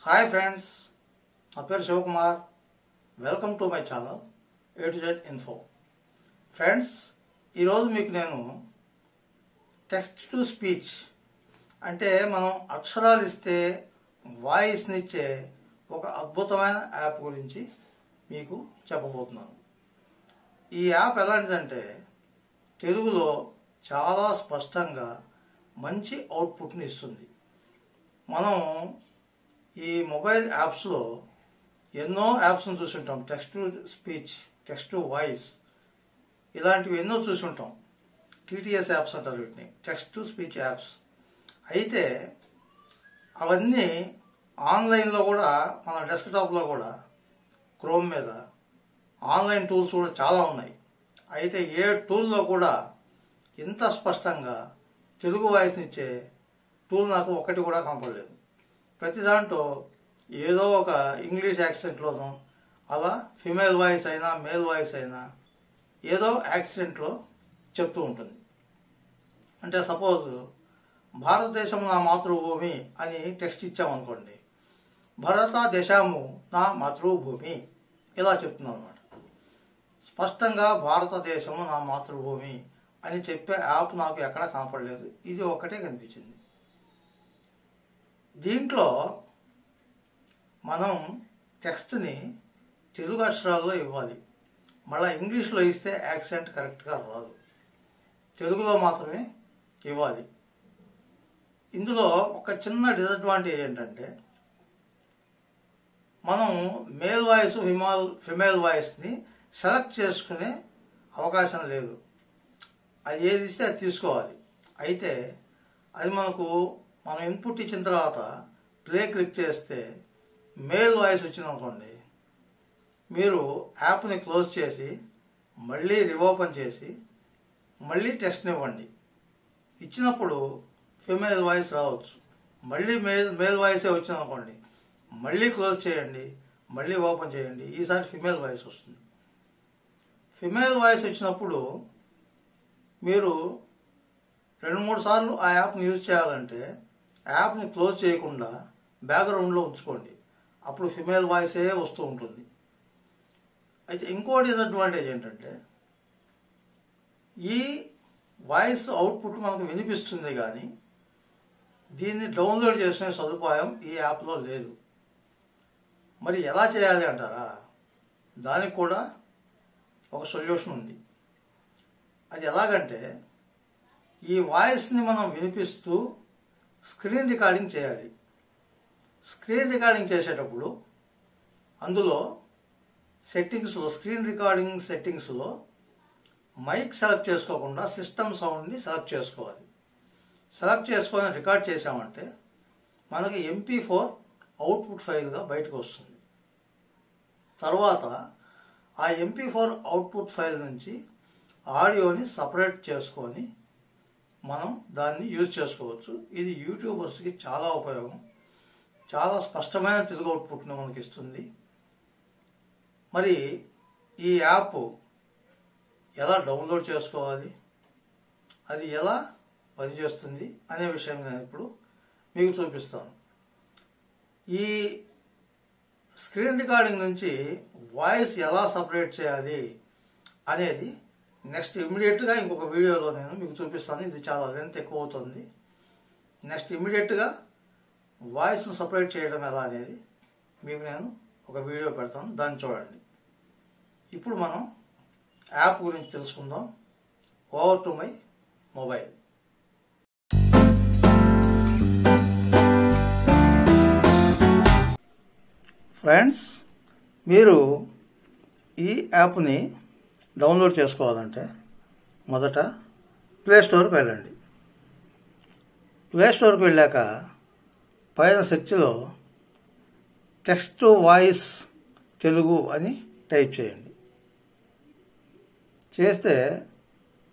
Hi friends, నా పేరు Shivakumar. Welcome to my channel A to Z Info. Friends, ఈరోజు మీకు నేను టెక్స్ట్ టు స్పీచ్ అంటే మనం అక్షరాలు ఇస్తే వాయిస్ని ఇచ్చే ఒక అద్భుతమైన యాప్ గురించి మీకు చెప్పబోతున్నాను. ఈ యాప్ ఎలాంటిదంటే తెలుగులో చాలా స్పష్టంగా మంచి అవుట్పుట్ని ఇస్తుంది. మనం ఈ మొబైల్ యాప్స్లో ఎన్నో యాప్స్ను చూసుంటాం. Text to speech, text to voice ఇలాంటివి ఎన్నో చూసుంటాం. టీటీఎస్ యాప్స్ అంటారు వీటిని, టెక్స్ట్ టు స్పీచ్ యాప్స్. అయితే అవన్నీ ఆన్లైన్లో కూడా, మన డెస్క్టాప్లో కూడా, క్రోమ్ మీద ఆన్లైన్ టూల్స్ కూడా చాలా ఉన్నాయి. అయితే ఏ టూల్లో కూడా ఇంత స్పష్టంగా తెలుగు వాయిస్ని ఇచ్చే టూల్ నాకు ఒక్కటి కూడా కనపడలేదు. ప్రతి దాంట్లో ఏదో ఒక ఇంగ్లీష్ యాక్సెంట్లోనూ, అలా ఫిమేల్ వాయిస్ అయినా మేల్ వాయిస్ అయినా ఏదో యాక్సెంట్లో చెప్తూ ఉంటుంది. అంటే సపోజ్ భారతదేశం నా మాతృభూమి అని టెక్స్ట్ ఇచ్చామనుకోండి, భారతదేశము నా మాతృభూమి ఇలా చెప్తున్నాం అన్నమాట. స్పష్టంగా భారతదేశము నా మాతృభూమి అని చెప్పే యాప్ నాకు ఎక్కడా కనపడలేదు. ఇది ఒక్కటే కనిపించింది. దీంట్లో మనం టెక్స్ట్ని తెలుగు అక్షరాల్లో ఇవ్వాలి. మళ్ళీ ఇంగ్లీష్లో ఇస్తే యాక్సెంట్ కరెక్ట్గా రాదు. తెలుగులో మాత్రమే ఇవ్వాలి. ఇందులో ఒక చిన్న డిసడ్వాంటేజ్ ఏంటంటే, మనం మేల్ వాయిస్, ఫిమేల్ వాయిస్ని సెలెక్ట్ చేసుకునే అవకాశం లేదు. అది ఏది ఇస్తే అది తీసుకోవాలి. అయితే అది మనం ఇన్పుట్ ఇచ్చిన తర్వాత ప్లే క్లిక్ చేస్తే మేల్ వాయిస్ వచ్చిందనుకోండి, మీరు యాప్ని క్లోజ్ చేసి మళ్ళీ రీఓపెన్ చేసి మళ్ళీ టెక్స్ట్ని ఇవ్వండి. ఇచ్చినప్పుడు ఫిమేల్ వాయిస్ రావచ్చు. మళ్ళీ మేల్ వాయిసే వచ్చిందనుకోండి, మళ్ళీ క్లోజ్ చేయండి, మళ్ళీ ఓపెన్ చేయండి, ఈసారి ఫిమేల్ వాయిస్ వస్తుంది. ఫిమేల్ వాయిస్ వచ్చినప్పుడు మీరు 2-3 సార్లు ఆ యాప్ని యూజ్ చేయాలంటే యాప్ని క్లోజ్ చేయకుండా బ్యాక్గ్రౌండ్లో ఉంచుకోండి. అప్పుడు ఫిమేల్ వాయిసే వస్తూ ఉంటుంది. అయితే ఇంకో డిసడ్వాంటేజ్ ఏంటంటే, ఈ వాయిస్ అవుట్పుట్ మనకు వినిపిస్తుంది కానీ దీన్ని డౌన్లోడ్ చేసుకునే సదుపాయం ఈ యాప్లో లేదు. మరి ఎలా చేయాలి అంటారా? దానికి కూడా ఒక సొల్యూషన్ ఉంది. అది ఎలాగంటే, ఈ వాయిస్ని మనం వినిపిస్తూ స్క్రీన్ రికార్డింగ్ చేయాలి. స్క్రీన్ రికార్డింగ్ చేసేటప్పుడు అందులో సెట్టింగ్స్లో, స్క్రీన్ రికార్డింగ్ సెట్టింగ్స్లో మైక్ సెలెక్ట్ చేసుకోకుండా సిస్టమ్ సౌండ్ని సెలెక్ట్ చేసుకోవాలి. సెలెక్ట్ చేసుకొని రికార్డ్ చేసామంటే మనకి MP4 అవుట్పుట్ ఫైల్గా బయటకు వస్తుంది. తర్వాత ఆ MP4 అవుట్పుట్ ఫైల్ నుంచి ఆడియోని సపరేట్ చేసుకొని మనం దాన్ని యూజ్ చేసుకోవచ్చు. ఇది యూట్యూబర్స్కి చాలా ఉపయోగం. చాలా స్పష్టమైన తెలుగు అవుట్పుట్ను మనకి ఇస్తుంది. మరి ఈ యాప్ ఎలా డౌన్లోడ్ చేసుకోవాలి, అది ఎలా పనిచేస్తుంది అనే విషయం నేను ఇప్పుడు మీకు చూపిస్తాను. ఈ స్క్రీన్ రికార్డింగ్ నుంచి వాయిస్ ఎలా సపరేట్ చేయాలి అనేది నెక్స్ట్ ఇమ్మీడియట్గా ఇంకొక వీడియోలో నేను మీకు చూపిస్తాను. ఇది చాలా లెంత్ ఎక్కువ అవుతుంది. నెక్స్ట్ ఇమ్మీడియట్గా వాయిస్ను సపరేట్ చేయడం ఎలా అనేది మీకు నేను ఒక వీడియో పెడతాను, దాన్ని చూడండి. ఇప్పుడు మనం యాప్ గురించి తెలుసుకుందాం. Over to my mobile. Friends, మీరు ఈ యాప్ని డౌన్లోడ్ చేసుకోవాలంటే మొదట ప్లే స్టోర్కి వెళ్ళండి. ప్లే స్టోర్కి వెళ్ళాక పైన సెర్చ్లో టెక్స్ట్ టు వాయిస్ తెలుగు అని టైప్ చేయండి. చేస్తే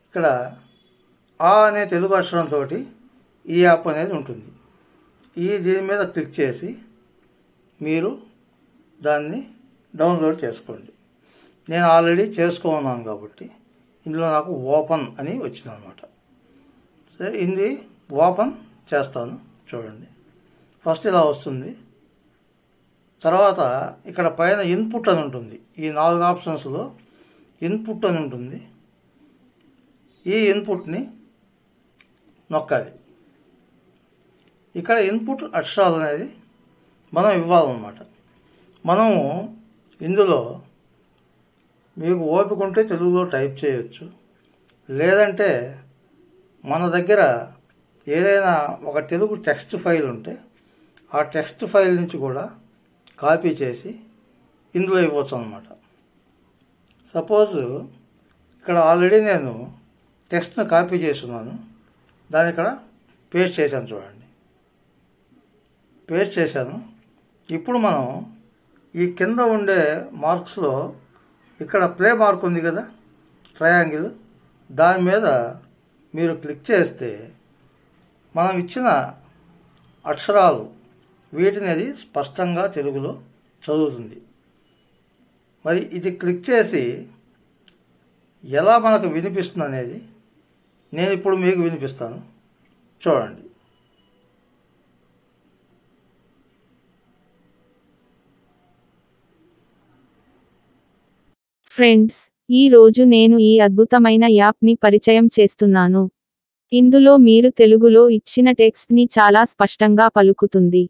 ఇక్కడ ఆ అనే తెలుగు అక్షరంతో ఈ యాప్ అనేది ఉంటుంది. దీని మీద క్లిక్ చేసి మీరు దాన్ని డౌన్లోడ్ చేసుకోండి. నేను ఆల్రెడీ చేసుకున్నాను కాబట్టి ఇందులో నాకు ఓపెన్ అని వచ్చిందనమాట. సరే, ఇది ఓపెన్ చేస్తాను. చూడండి, ఫస్ట్ ఇలా వస్తుంది. తర్వాత ఇక్కడ పైన ఇన్పుట్ అని ఉంటుంది. ఈ 4 ఆప్షన్స్లో ఇన్పుట్ అని ఉంటుంది. ఈ ఇన్పుట్ని నొక్కాలి. ఇక్కడ ఇన్పుట్ అక్షరాలు అనేది మనం ఇవ్వాలన్నమాట. మనము ఇందులో మీకు ఓపిక ఉంటే తెలుగులో టైప్ చేయొచ్చు, లేదంటే మన దగ్గర ఏదైనా ఒక తెలుగు టెక్స్ట్ ఫైల్ ఉంటే ఆ టెక్స్ట్ ఫైల్ నుంచి కూడా కాపీ చేసి ఇందులో ఇవ్వచ్చు అన్నమాట. సపోజ్ ఇక్కడ ఆల్రెడీ నేను టెక్స్ట్ను కాపీ చేస్తున్నాను, దాన్ని ఇక్కడ పేస్ట్ చేశాను. చూడండి, పేస్ట్ చేశాను. ఇప్పుడు మనం ఈ కింద ఉండే మార్క్స్లో ఇక్కడ ప్లే మార్క్ ఉంది కదా, ట్రయాంగిల్, దాని మీద మీరు క్లిక్ చేస్తే మనం ఇచ్చిన అక్షరాలు వీటిని అది స్పష్టంగా తెలుగులో చదువుతుంది. మరి ఇది క్లిక్ చేసి ఎలా మనకు వినిపిస్తుంది అనేది నేను ఇప్పుడు మీకు వినిపిస్తాను. చూడండి. ఫ్రెండ్స్, ఈ రోజు నేను ఈ అద్భుతమైన యాప్ని పరిచయం చేస్తున్నాను. ఇందులో మీరు తెలుగులో ఇచ్చిన టెక్స్ట్ని చాలా స్పష్టంగా పలుకుతుంది.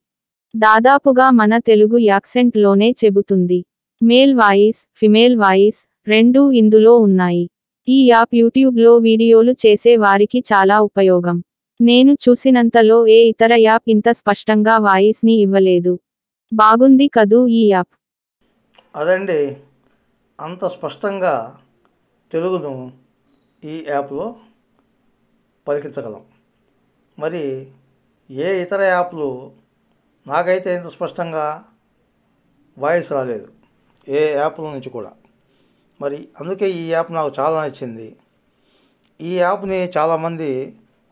దాదాపుగా మన తెలుగు యాక్సెంట్లోనే చెబుతుంది. మేల్ వాయిస్, ఫిమేల్ వాయిస్ రెండూ ఇందులో ఉన్నాయి. ఈ యాప్ యూట్యూబ్లో వీడియోలు చేసే వారికి చాలా ఉపయోగం. నేను చూసినంతలో ఏ ఇతర యాప్ ఇంత స్పష్టంగా వాయిస్ని ఇవ్వలేదు. బాగుంది కదూ ఈ యాప్? అదండి, అంత స్పష్టంగా తెలుగును ఈ యాప్లో పలికించగలం. మరి ఏ ఇతర యాప్లు నాకైతే ఇంత స్పష్టంగా వాయిస్ రాలేదు, ఏ యాప్ల నుంచి కూడా. మరి అందుకే ఈ యాప్ నాకు చాలా నచ్చింది. ఈ యాప్ని చాలామంది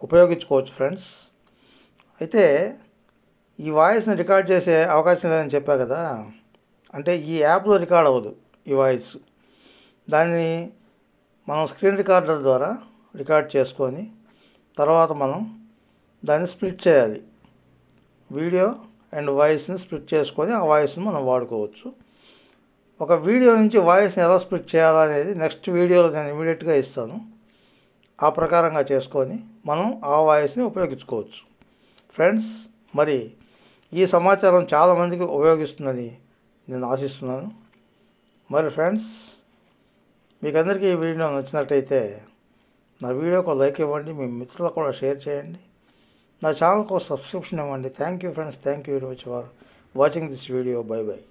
ఉపయోగించుకోవచ్చు ఫ్రెండ్స్. అయితే ఈ వాయిస్ని రికార్డ్ చేసే అవకాశం లేదని చెప్పా కదా, అంటే ఈ యాప్లో రికార్డ్ అవ్వదు ఈ వాయిస్. దాన్ని మనం స్క్రీన్ రికార్డర్ ద్వారా రికార్డ్ చేసుకొని తర్వాత మనం దాన్ని స్ప్లిట్ చేయాలి. వీడియో అండ్ వాయిస్ని స్ప్లిట్ చేసుకొని ఆ వాయిస్ని మనం వాడుకోవచ్చు. ఒక వీడియో నుంచి వాయిస్ని ఎలా స్ప్లిట్ చేయాలనేది నెక్స్ట్ వీడియోలో నేను ఇమీడియట్గా ఇస్తాను. ఆ ప్రకారంగా చేసుకొని మనం ఆ వాయిస్ని ఉపయోగించుకోవచ్చు ఫ్రెండ్స్. మరి ఈ సమాచారం చాలామందికి ఉపయోగిస్తుందని నేను ఆశిస్తున్నాను. మరి ఫ్రెండ్స్, మీకు అందరికీ ఈ వీడియో నచ్చినట్టయితే నా వీడియోకి ఒక లైక్ ఇవ్వండి, మీ మిత్రులకు కూడా షేర్ చేయండి, నా ఛానల్కి ఒక సబ్స్క్రిప్షన్ ఇవ్వండి. Thank you friends, thank you very much for watching this video. By by.